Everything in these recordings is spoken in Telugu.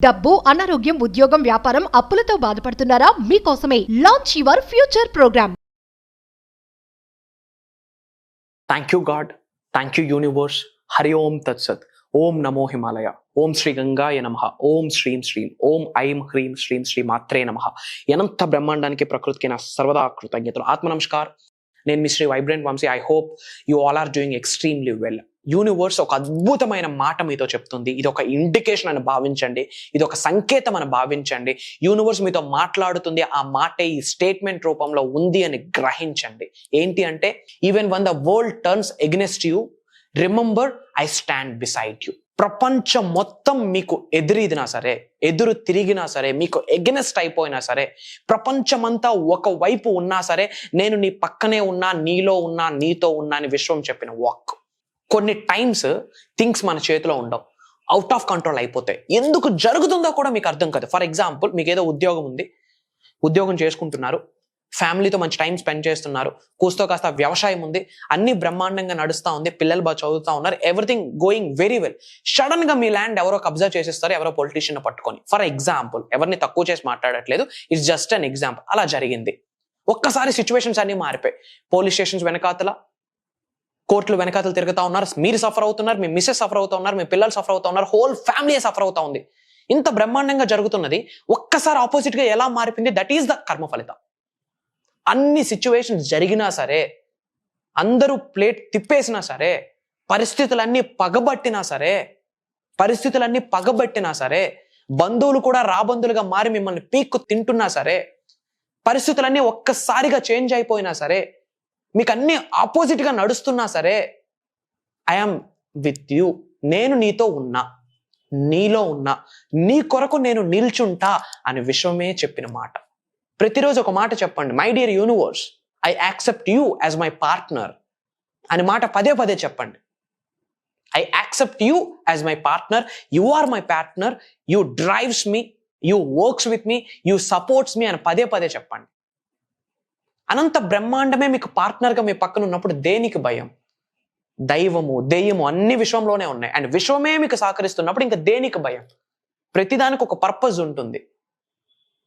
డబ్బు, అనారోగ్యం, ఉద్యోగం, వ్యాపారం, అప్పులతో బాధపడుతున్నారా? మీకోసమే launch your future program. Thank you God, thank you universe. Hari ఓం తత్సత్. ఓం నమో హిమాలయ. ఓం శ్రీ గంగాయ నమః. ఓం శ్రీం శ్రీం. ఓం ఐం హ్రీం శ్రీం శ్రీ మాత్రే నమః. అనంత బ్రహ్మాండానికి ప్రకృతికి నా సర్వదా కృతజ్ఞతలు. ఆత్మ నమస్కార్. నేను మీ Shri vibrant Vamshi. I hope you all are doing extremely well. Universe ఒక అద్భుతమైన మాట మీతో చెప్తుంది. ఇది ఒక ఇండికేషన్ అని భావించండి, ఇది ఒక సంకేతం అని భావించండి. యూనివర్స్ మీతో మాట్లాడుతుంది, ఆ మాట ఈ స్టేట్మెంట్ రూపంలో ఉంది అని గ్రహించండి. ఏంటి అంటే, even one the world turns against you, remember I stand beside you. ప్రపంచం మొత్తం మీకు ఎదురీదినా సరే, ఎదురు తిరిగినా సరే, మీకు ఎగెనెస్ట్ అయిపోయినా సరే, ప్రపంచమంతా ఒకవైపు ఉన్నా సరే, నేను నీ పక్కనే ఉన్నా, నీలో ఉన్నా, నీతో ఉన్నా అని విశ్వం చెప్పిన వాక్. కొన్ని టైమ్స్ థింగ్స్ మన చేతిలో ఉండవు, అవుట్ ఆఫ్ కంట్రోల్ అయిపోతాయి. ఎందుకు జరుగుతుందో కూడా మీకు అర్థం కాదు. ఫర్ ఎగ్జాంపుల్, మీకు ఏదో ఉద్యోగం ఉంది, ఉద్యోగం చేసుకుంటున్నారు, ఫ్యామిలీతో మంచి టైం స్పెండ్ చేస్తున్నారు, కూస్తో కాస్త వ్యవసాయం ఉంది, అన్ని బ్రహ్మాండంగా నడుస్తూ ఉంది, పిల్లలు బాగా చదువుతూ ఉన్నారు, everything going very well. Sudden గా మీ ల్యాండ్ ఎవరో కబ్జా చేసేస్తారు, ఎవరో పొలిటీషియన్ పట్టుకొని. ఫర్ ఎగ్జాంపుల్, ఎవరిని తక్కువ చేసి మాట్లాడట్లేదు, ఇట్స్ జస్ట్ అన్ ఎగ్జాంపుల్. అలా జరిగింది. ఒక్కసారి సిచ్యువేషన్స్ అన్ని మారిపోయి, పోలీస్ స్టేషన్స్ వెనకాతల, కోర్టులు వెనకాతలు తిరుగుతా ఉన్నారు, మీరు సఫర్ అవుతున్నారు, మీ మిస్సెస్ సఫర్ అవుతా ఉన్నారు, మీ పిల్లలు సఫర్ అవుతా ఉన్నారు, హోల్ ఫ్యామిలీ సఫర్ అవుతా ఉంది. ఇంత బ్రహ్మాండంగా జరుగుతున్నది ఒక్కసారి ఆపోజిట్ గా ఎలా మారిపోయింది? దట్ ఈస్ ద కర్మ ఫలితం. అన్ని సిచ్యువేషన్స్ జరిగినా సరే, అందరూ ప్లేట్ తిప్పేసినా సరే, పరిస్థితులన్నీ పగబట్టినా సరే, బంధువులు కూడా రాబంధులుగా మారి మిమ్మల్ని పీక్కు తింటున్నా సరే, పరిస్థితులన్నీ ఒక్కసారిగా చేంజ్ అయిపోయినా సరే, మీకు అన్ని ఆపోజిట్ గా నడుస్తున్నా సరే, ఐఎమ్ విత్ యూ. నేను నీతో ఉన్నా, నీలో ఉన్నా, నీ కొరకు నేను నిల్చుంటా అని విశ్వమే చెప్పిన మాట. ప్రతిరోజు ఒక మాట చెప్పండి, my dear universe, I accept you as my partner అని మాట పదే పదే చెప్పండి. I accept you as my partner, you are my partner, you drives me, you works with me, you supports me అని పదే పదే చెప్పండి. అనంత బ్రహ్మాండమే మీకు పార్ట్నర్గా మీ పక్కన ఉన్నప్పుడు దేనికి భయం? దైవము, దెయ్యము అన్ని విశ్వంలోనే ఉన్నాయి. అండ్ విశ్వమే మీకు సహకరిస్తున్నప్పుడు ఇంకా దేనికి భయం? ప్రతిదానికి ఒక పర్పస్ ఉంటుంది,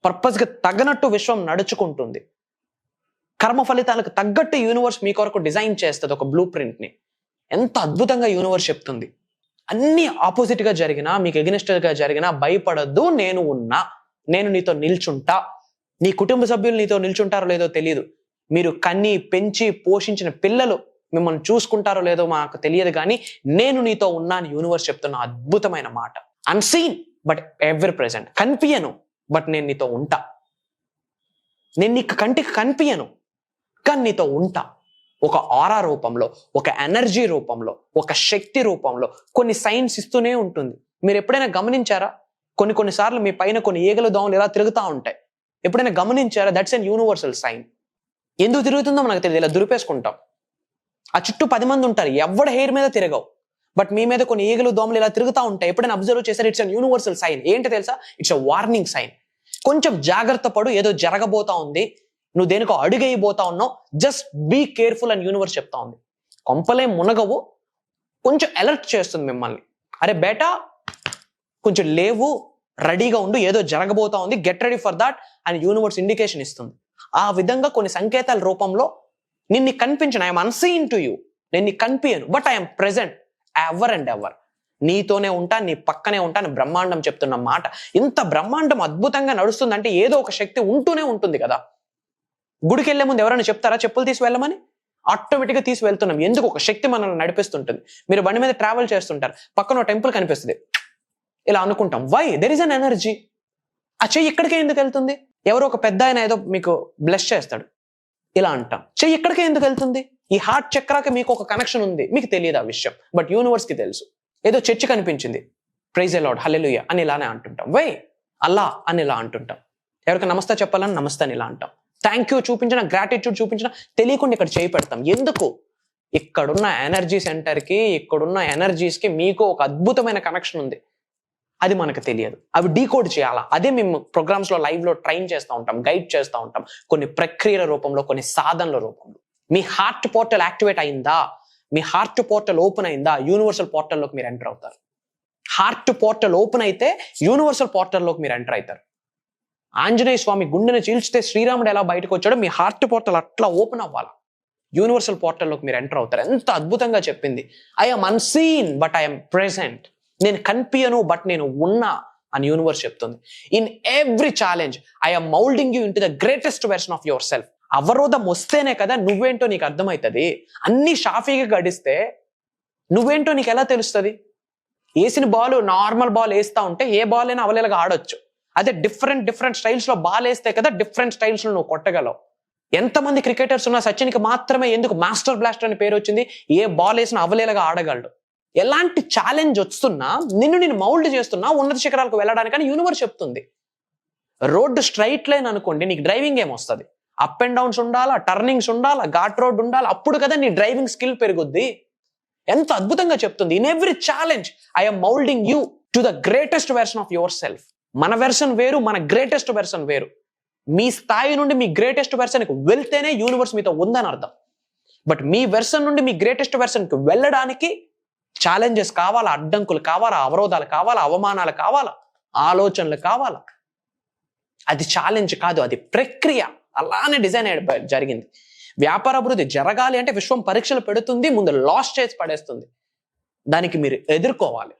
పర్పస్కి తగ్గనట్టు విశ్వం నడుచుకుంటుంది. కర్మ ఫలితాలకు తగ్గట్టు యూనివర్స్ మీ కొరకు డిజైన్ చేస్తుంది ఒక బ్లూ ప్రింట్ని. ఎంత అద్భుతంగా యూనివర్స్ చెప్తుంది. అన్ని ఆపోజిట్గా జరిగినా, మీకు ఎగ్నెస్ట్గా జరిగినా భయపడద్దు, నేను ఉన్నా, నేను నీతో నిల్చుంటా. నీ కుటుంబ సభ్యులు నీతో నిల్చుంటారో లేదో తెలియదు, మీరు కన్ని పెంచి పోషించిన పిల్లలు మిమ్మల్ని చూసుకుంటారో లేదో మాకు తెలియదు, కానీ నేను నీతో ఉన్నా అని యూనివర్స్ చెప్తున్న అద్భుతమైన మాట. Unseen but ever present. కనిపించను బట్ నేను నీతో ఉంటా. నేను నీకు కంటికి కనిపించను కానీ నీతో ఉంటా. ఒక ఆరా రూపంలో, ఒక ఎనర్జీ రూపంలో, ఒక శక్తి రూపంలో కొన్ని సైన్స్ ఇస్తూనే ఉంటుంది. మీరు ఎప్పుడైనా గమనించారా? కొన్నిసార్లు మీ పైన కొన్ని ఈగలు దోమలు ఇలా తిరుగుతూ ఉంటాయి. ఎప్పుడైనా గమనించారా? That's an universal sign. ఎందుకు తిరుగుతుందో మనకు తెలియదు, ఇలా దురిపేసుకుంటాం. ఆ చుట్టూ 10 మంది ఉంటారు, ఎవరి హెయిర్ మీద తిరగవు, బట్ మీ మీద కొన్ని ఈగలు దోమలు ఇలా తిరుగుతూ ఉంటాయి. ఎప్పుడైనా అబ్జర్వ్ చేశారు? It's an universal sign. ఏంటి తెలుసా? It's a warning sign. కొంచెం జాగ్రత్త పడు, ఏదో జరగబోతా ఉంది, నువ్వు దేనికో అడుగైపోతా ఉన్నావు, జస్ట్ బీ కేర్ఫుల్ అని యూనివర్స్ చెప్తా ఉంది. కొంపలే మునగవు, కొంచెం అలర్ట్ చేస్తుంది మిమ్మల్ని. అరే బేటా, కొంచెం లేవు, రెడీగా ఉండు, ఏదో జరగబోతా ఉంది, గెట్ రెడీ ఫర్ దాట్ అని యూనివర్స్ ఇండికేషన్ ఇస్తుంది. ఆ విధంగా కొన్ని సంకేతాల రూపంలో నిన్ను కనిపించను. I'm unseen to you. నేను నీకు కనిపించను, but I'm present ever and ever. నీతోనే ఉంటా, నీ పక్కనే ఉంటా అని బ్రహ్మాండం చెప్తున్న మాట. ఇంత బ్రహ్మాండం అద్భుతంగా నడుస్తుందంటే ఏదో ఒక శక్తి ఉంటూనే ఉంటుంది కదా. గుడికి వెళ్లే ముందు ఎవరైనా చెప్తారా చెప్పులు తీసి వెళ్ళమని? ఆటోమేటిక్గా తీసి వెళ్తున్నాం. ఎందుకు? ఒక శక్తి మనల్ని నడిపిస్తుంటుంది. మీరు బండి మీద ట్రావెల్ చేస్తుంటారు, పక్కన టెంపుల్ కనిపిస్తుంది, ఇలా అనుకుంటాం. Why? There is an energy. ఆ చెయ్యి ఇక్కడికే ఎందుకు వెళ్తుంది? ఎవరో ఒక పెద్ద ఆయన ఏదో మీకు బ్లెస్ చేస్తాడు, ఇలా అంటాం. చెయ్యి ఇక్కడికే ఎందుకు వెళ్తుంది? ఈ హార్ట్ చక్రాకి మీకు ఒక కనెక్షన్ ఉంది, మీకు తెలియదు ఆ విషయం, బట్ యూనివర్స్ కి తెలుసు. ఏదో చర్చి కనిపించింది, ప్రైజ్ ది లార్డ్, హల్లెలూయా అని ఇలానే అంటుంటాం. వై? అల్లా అని ఇలా అంటుంటాం. ఎవరికి నమస్తే చెప్పాలని నమస్తే అని ఇలా అంటాం. థ్యాంక్ యూ చూపించిన, గ్రాటిట్యూడ్ చూపించిన, తెలియకుండా ఇక్కడ చేయి పెడతాం. ఎందుకు? ఇక్కడున్న ఎనర్జీ సెంటర్కి, ఇక్కడున్న ఎనర్జీస్కి మీకు ఒక అద్భుతమైన కనెక్షన్ ఉంది, అది మనకు తెలియదు. అవి డీకోడ్ చేయాలా. అదే మేము ప్రోగ్రామ్స్లో లైవ్లో ట్రైన్ చేస్తూ ఉంటాం, గైడ్ చేస్తూ ఉంటాం, కొన్ని ప్రక్రియల రూపంలో, కొన్ని సాధనల రూపంలో. మీ హార్ట్ పోర్టల్ యాక్టివేట్ అయిందా? మీ హార్ట్ పోర్టల్ ఓపెన్ అయిందా? యూనివర్సల్ పోర్టల్లోకి మీరు ఎంటర్ అవుతారు. హార్ట్ పోర్టల్ ఓపెన్ అయితే యూనివర్సల్ పోర్టల్లోకి మీరు ఎంటర్ అవుతారు. ఆంజనేయ స్వామి గుండెని చీల్చితే శ్రీరాముడు ఎలా బయటకు వచ్చాడో మీ హార్ట్ పోర్టల్ అట్లా ఓపెన్ అవ్వాలి. యూనివర్సల్ పోర్టల్లోకి మీరు ఎంటర్ అవుతారు. ఎంత అద్భుతంగా చెప్పింది. I'm unseen but I'm present. నేను కనిపించను బట్ నేను ఉన్నా అని యూనివర్స్ చెప్తుంది. In every challenge I'm moulding you in to the greatest version of your self. అవరోధం వస్తేనే కదా నువ్వేంటో నీకు అర్థమవుతుంది. అన్ని షాఫీగా గడిస్తే నువ్వేంటో నీకు ఎలా తెలుస్తుంది? వేసిన బాల్ నార్మల్ బాల్ వేస్తా ఉంటే ఏ బాల్ అయినా అవలేలాగా ఆడొచ్చు. అదే డిఫరెంట్ స్టైల్స్ లో బాల్ వేస్తే కదా డిఫరెంట్ స్టైల్స్ లో నువ్వు కొట్టగలవు. ఎంతమంది క్రికెటర్స్ ఉన్నా సచిన్కి మాత్రమే ఎందుకు మాస్టర్ బ్లాస్టర్ అని పేరు వచ్చింది? ఏ బాల్ వేసినా అవలేలాగా ఆడగలడు. ఎలాంటి ఛాలెంజ్ వస్తున్నా నిన్ను మౌల్డ్ చేస్తున్నా ఉన్నత శిఖరాలకు వెళ్ళడానికని యూనివర్స్ చెప్తుంది. రోడ్డు స్ట్రైట్ లైన్ అనుకోండి, నీకు డ్రైవింగ్ ఏమొస్తుంది? అప్ అండ్ డౌన్స్ ఉండాలా, టర్నింగ్స్ ఉండాలా, ఘాట్ రోడ్ ఉండాలి. అప్పుడు కదా నీ డ్రైవింగ్ స్కిల్ పెరుగుద్ది. ఎంత అద్భుతంగా చెప్తుంది. In every challenge I'm moulding you to the greatest version of your self. మన వెర్షన్ వేరు, మన గ్రేటెస్ట్ వెర్షన్ వేరు. మీ స్థాయి నుండి మీ గ్రేటెస్ట్ వెర్షన్కి వెళ్తేనే యూనివర్స్ మీతో ఉందని అర్థం. బట్ మీ వెర్షన్ నుండి మీ గ్రేటెస్ట్ వెర్షన్కి వెళ్ళడానికి ఛాలెంజెస్ కావాలా, అడ్డంకులు కావాలా, అవరోధాలు కావాలా, అవమానాలు కావాలా, ఆలోచనలు కావాలా. అది ఛాలెంజ్ కాదు, అది ప్రక్రియ. అలానే డిజైన్ జరిగింది. వ్యాపార అభివృద్ధి జరగాలి అంటే విశ్వం పరీక్షలు పెడుతుంది, ముందు లాస్ చేసి పడేస్తుంది. దానికి మీరు ఎదుర్కోవాలి.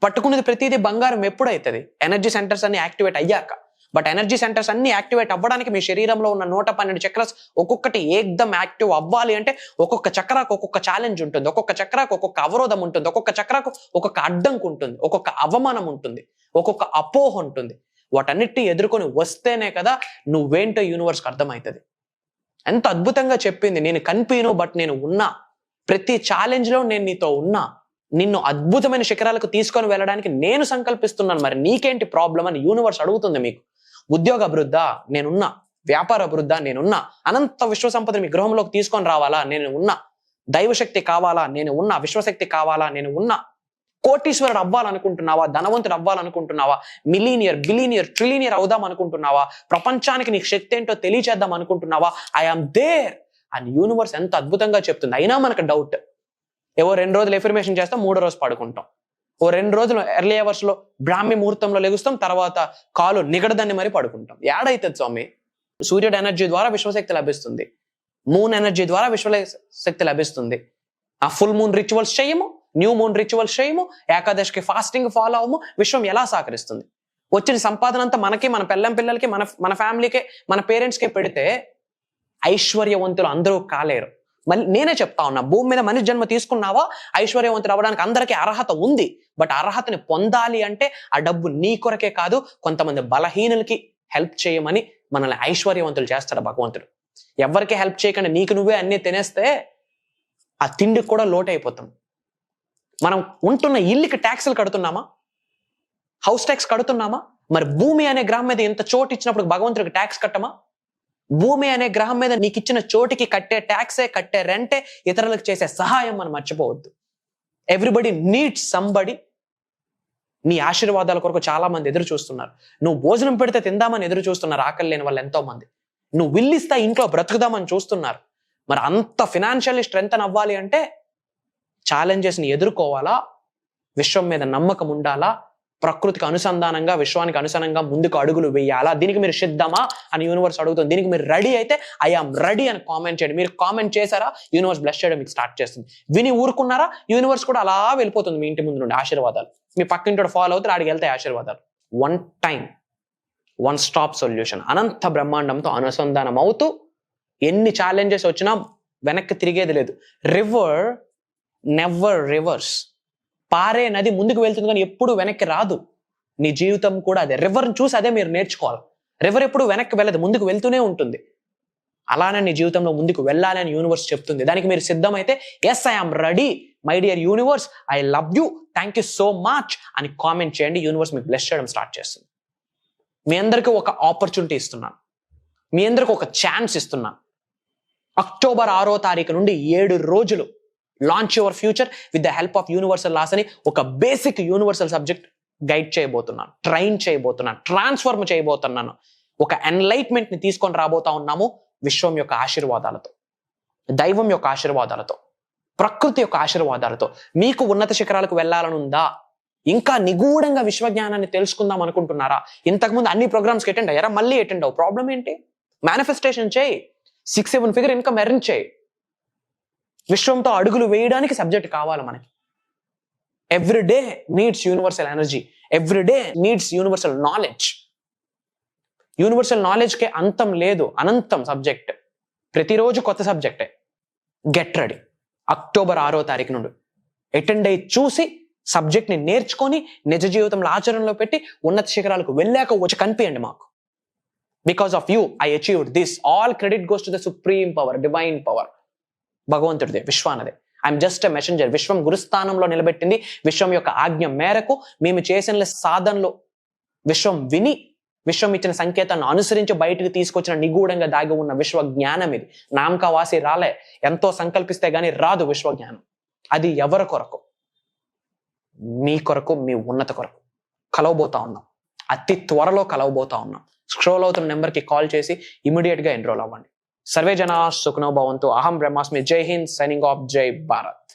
పట్టుకునేది ప్రతిదీ బంగారం ఎప్పుడైతుంది? ఎనర్జీ సెంటర్స్ అన్ని యాక్టివేట్ అయ్యాక. బట్ ఎనర్జీ సెంటర్స్ అన్ని యాక్టివేట్ అవ్వడానికి మీ శరీరంలో ఉన్న 112 చక్రాస్ ఒక్కొక్కటి ఏకదం యాక్టివ్ అవ్వాలి అంటే ఒక్కొక్క చక్రాకు ఒక్కొక్క ఛాలెంజ్ ఉంటుంది, ఒక్కొక్క చక్రాకు ఒక్కొక్క అవరోధం ఉంటుంది, ఒక్కొక్క చక్రాకు ఒక్కొక్క అడ్డంకు ఉంటుంది, ఒక్కొక్క అవమానం ఉంటుంది, ఒక్కొక్క అపోహ ఉంటుంది. వాటన్నిటిని ఎదుర్కొని వస్తేనే కదా నువ్వేంటో యూనివర్స్కి అర్థమవుతుంది. ఎంత అద్భుతంగా చెప్పింది. నేను కనిపించను బట్ నేను ఉన్నా. ప్రతి ఛాలెంజ్ లో నేను నీతో ఉన్నా. నిన్ను అద్భుతమైన శిఖరాలకు తీసుకొని వెళ్ళడానికి నేను సంకల్పిస్తున్నాను. మరి నీకేంటి ప్రాబ్లం అని యూనివర్స్ అడుగుతుంది. మీకు ఉద్యోగ అభివృద్ధా? నేనున్నా. వ్యాపార అభివృద్ధా? నేనున్నా. అనంత విశ్వ సంపదని మీ గృహంలోకి తీసుకొని రావాలా? నేను ఉన్నా. దైవశక్తి కావాలా? నేను ఉన్నా. విశ్వశక్తి కావాలా? నేను ఉన్నా. కోటీశ్వరుడు అవ్వాలనుకుంటున్నావా? ధనవంతుడు అవ్వాలనుకుంటున్నావా? మిలీనియర్, బిలీనియర్, ట్రిలీనియర్ అవుదాం అనుకుంటున్నావా? ప్రపంచానికి నీకు శక్తి ఏంటో తెలియచేద్దాం అనుకుంటున్నావా? ఐఆమ్ దేర్ అని యూనివర్స్ ఎంత అద్భుతంగా చెప్తుంది. అయినా మనకు డౌట్. 2 రోజులు ఎఫర్మేషన్ చేస్తాం, 3వ రోజు పడుకుంటాం. 2 రోజులు ఎర్లీ అవర్స్ లో బ్రాహ్మీ ముహూర్తంలో లెగుస్తాం, తర్వాత కాలు నిగడదాన్ని మరి పడుకుంటాం. ఏడైతుంది స్వామి? సూర్యుడు ఎనర్జీ ద్వారా విశ్వశక్తి లభిస్తుంది, మూన్ ఎనర్జీ ద్వారా విశ్వశక్తి లభిస్తుంది. ఆ ఫుల్ మూన్ రిచువల్స్ చేయము, న్యూ మూన్ రిచువల్స్ చేయము, ఏకాదశికి ఫాస్టింగ్ ఫాలో అవ్వము. విశ్వం ఎలా సహకరిస్తుంది? వచ్చిన సంపాదన అంతా మనకి, మన పిల్లలకి, మన ఫ్యామిలీకే, మన పేరెంట్స్కే పెడితే ఐశ్వర్యవంతులు అందరూ కాలేరు. మళ్ళీ నేనే చెప్తా ఉన్నా, భూమి మీద మనిషి జన్మ తీసుకున్నావా, ఐశ్వర్యవంతులు అవ్వడానికి అందరికీ అర్హత ఉంది. బట్ అర్హతని పొందాలి అంటే ఆ డబ్బు నీ కొరకే కాదు, కొంతమంది బలహీనులకి హెల్ప్ చేయమని మనల్ని ఐశ్వర్యవంతులు చేస్తాడు భగవంతుడు. ఎవరికి హెల్ప్ చేయకుండా నీకు నువ్వే అన్ని తినేస్తే ఆ తిండికి కూడా లోటైపోతాం. మనం ఉంటున్న ఇల్లుకి ట్యాక్సులు కడుతున్నామా? House tax కడుతున్నామా? మరి భూమి అనే గ్రహం మీద ఇంత చోటు ఇచ్చినప్పుడు భగవంతుడికి ట్యాక్స్ కట్టమా? భూమి అనే గ్రహం మీద నీకు ఇచ్చిన చోటికి కట్టే ట్యాక్సే, కట్టే రెంటే ఇతరులకు చేసే సహాయం మనం మర్చిపోవద్దు. Everybody needs somebody. నీ ఆశీర్వాదాల కొరకు చాలా మంది ఎదురు చూస్తున్నారు. నువ్వు భోజనం పెడితే తిందామని ఎదురు చూస్తున్నారు ఆకలి లేని వాళ్ళు ఎంతో మంది. నువ్వు విల్లిస్తా ఇంట్లో బ్రతుకుదామని చూస్తున్నారు. మరి అంత ఫినాన్షియల్లీ స్ట్రెంగ్త్ అవ్వాలి అంటే ఛాలెంజెస్ని ఎదుర్కోవాలా, విశ్వం మీద నమ్మకం ఉండాలా, ప్రకృతికి అనుసంధానంగా, విశ్వానికి అనుసంధానంగా ముందుకు అడుగులు వేయాలా. దీనికి మీరు సిద్ధమా అని యూనివర్స్ అడుగుతుంది. దీనికి మీరు రెడీ అయితే ఐఆమ్ రెడీ అని కామెంట్ చేయండి. మీరు కామెంట్ చేశారా, యూనివర్స్ బ్లెస్ చేయడం మీకు స్టార్ట్ చేస్తుంది. విని ఊరుకున్నారా, యూనివర్స్ కూడా అలా వెళ్ళిపోతుంది మీ ఇంటి ముందు నుండి ఆశీర్వాదాలు. మీ పక్కింటి ఫాలో అవుతారు, ఆడికి వెళ్తాయి ఆశీర్వాదాలు. One time, one stop solution. అనంత బ్రహ్మాండంతో అనుసంధానం అవుతూ ఎన్ని ఛాలెంజెస్ వచ్చినా వెనక్కి తిరిగేది లేదు. River never reverse. పారే నది ముందుకు వెళ్తుంది కానీ ఎప్పుడు వెనక్కి రాదు. నీ జీవితం కూడా అదే. రివర్ని చూసి అదే మీరు నేర్చుకోవాలి. రివర్ ఎప్పుడు వెనక్కి వెళ్ళదు, ముందుకు వెళ్తూనే ఉంటుంది. అలానే నీ జీవితంలో ముందుకు వెళ్ళాలి అని యూనివర్స్ చెప్తుంది. దానికి మీరు సిద్ధమైతే yes I am ready my dear universe, I love you, thank you so much అని కామెంట్ చేయండి. యూనివర్స్ మీకు బ్లెస్ చేయడం స్టార్ట్ చేస్తుంది. మీ అందరికీ ఒక ఆపర్చునిటీ ఇస్తున్నాను, మీ అందరికి ఒక ఛాన్స్ ఇస్తున్నాను. అక్టోబర్ 6వ తారీఖు నుండి 7 రోజులు launch your future with the help of universal laws అని ఒక బేసిక్ యూనివర్సల్ సబ్జెక్ట్ గైడ్ చేయబోతున్నాను, ట్రైన్ చేయబోతున్నాను, ట్రాన్స్ఫర్మ్ చేయబోతున్నాను. ఒక ఎన్లైట్మెంట్ ని తీసుకొని రాబోతా ఉన్నాము. విశ్వం యొక్క ఆశీర్వాదాలతో, దైవం యొక్క ఆశీర్వాదాలతో, ప్రకృతి యొక్క ఆశీర్వాదాలతో. మీకు ఉన్నత శిఖరాలకు వెళ్ళాలని ఉందా? ఇంకా నిగూఢంగా విశ్వజ్ఞానాన్ని తెలుసుకుందాం అనుకుంటున్నారా? ఇంతకుముందు అన్ని ప్రోగ్రామ్స్కి అటెండ్ అయ్యారా? మళ్ళీ అటెండ్ అవ్వు. ప్రాబ్లం ఏంటి? మేనిఫెస్టేషన్ చేయి, 6-7 ఫిగర్ ఇన్కమ్ ఎర్న్ చేయి. విశ్వంతో అడుగులు వేయడానికి సబ్జెక్ట్ కావాలి మనకి. Every day needs universal energy, every day needs universal knowledge. Universal నాలెడ్జ్కే అంతం లేదు, అనంతం సబ్జెక్ట్. ప్రతిరోజు కొత్త సబ్జెక్టే. Get ready. అక్టోబర్ 6వ తారీఖు నుండి అటెండ్ అయ్యి చూసి సబ్జెక్ట్ని నేర్చుకొని నిజ జీవితంలో ఆచరణలో పెట్టి ఉన్నత శిఖరాలకు వెళ్ళాక వచ్చి కనిపించండి మాకు. Because of you I achieved this. All credit goes to the supreme power, divine power. భగవంతుడిదే, విశ్వానదే. I'm just a messenger. విశ్వం గురుస్థానంలో నిలబెట్టింది. విశ్వం యొక్క ఆజ్ఞ మేరకు మేము చేసిన సాధనలో విశ్వం విని, విశ్వం ఇచ్చిన సంకేతాన్ని అనుసరించి బయటకు తీసుకొచ్చిన నిగూఢంగా దాగి ఉన్న విశ్వ జ్ఞానం ఇది. నామకావాసి రాలే, ఎంతో సంకల్పిస్తే గానీ రాదు విశ్వ జ్ఞానం. అది ఎవరి కొరకు? మీ కొరకు, మీ ఉన్నత కొరకు కలవబోతా ఉన్నాం. అతి త్వరలో కలవబోతా ఉన్నాం. స్క్రోల్ అవుతున్న నెంబర్కి కాల్ చేసి ఇమీడియట్ గా ఎన్రోల్ అవ్వండి. సర్వే జనా సుఖనో భవంతు. అహం బ్రహ్మాస్మి. జై హింద్. Signing off. జై భారత్.